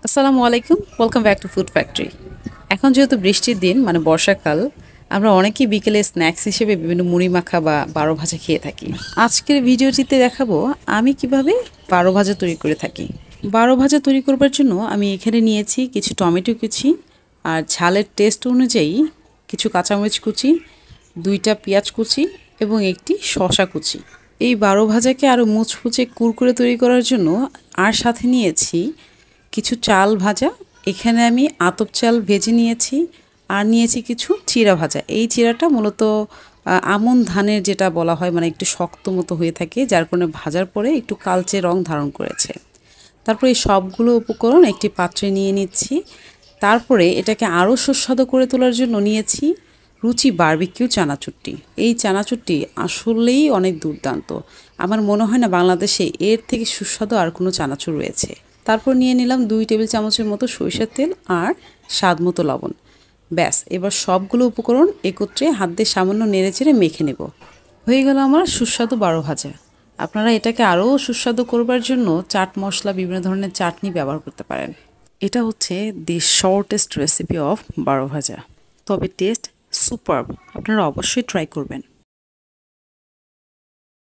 আসসালামু আলাইকুম, welcome back to food factory. এখন যেহেতু বৃষ্টির দিন মানে বর্ষাকাল, আমরা অনেকেই বিকেলে স্ন্যাক্স হিসেবে বিভিন্ন মুড়ি মাখা বা বারো ভাজা খেয়ে থাকি। আজকের ভিডিওটিতে দেখাবো আমি কিভাবে বারো ভাজা তৈরি করে থাকি। বারো ভাজা তৈরি করবার জন্য আমি এখানে নিয়েছি কিছু টমেটো কুচি আর ঝালের টেস্ট অনুযায়ী কিছু কাঁচামরিচ কুচি, 2টা পেঁয়াজ কুচি এবং একটি শসা কুচি। এই বারো ভাজাকে আরও মুচমুচে কুরকুরে তৈরি করার জন্য আর সাথে নিয়েছি কিছু চাল ভাজা। এখানে আমি আতপ চাল ভেজে নিয়েছি আর নিয়েছি কিছু চিড়া ভাজা। এই চিড়াটা মূলত আমন ধানের যেটা বলা হয়, মানে একটু শক্ত মতো হয়ে থাকে, যার কারণে ভাজার পরে একটু কালচে রং ধারণ করেছে। তারপর এই সবগুলো উপকরণ একটি পাত্রে নিয়ে নিচ্ছি। তারপরে এটাকে আরও সুস্বাদু করে তোলার জন্য নিয়েছি রুচি বারবিকিউ চানাচুরটি। এই চানাচুরটি আসলেই অনেক দুর্দান্ত। আমার মনে হয় না বাংলাদেশে এর থেকে সুস্বাদু আর কোনো চানাচুর রয়েছে। তারপর নিয়ে নিলাম 2 টেবিল চামচের মতো সরিষার তেল আর স্বাদ মতো লবণ। ব্যাস, এবার সবগুলো উপকরণ একত্রে হাত দিয়ে সামান্য নেড়েচেড়ে মেখে নেব। হয়ে গেল আমার সুস্বাদু বারো ভাজা। আপনারা এটাকে আরও সুস্বাদু করবার জন্য চাট মশলা, বিভিন্ন ধরনের চাটনি ব্যবহার করতে পারেন। এটা হচ্ছে দি শর্টেস্ট রেসিপি অফ বারো ভাজা, তবে টেস্ট সুপারব। আপনারা অবশ্যই ট্রাই করবেন।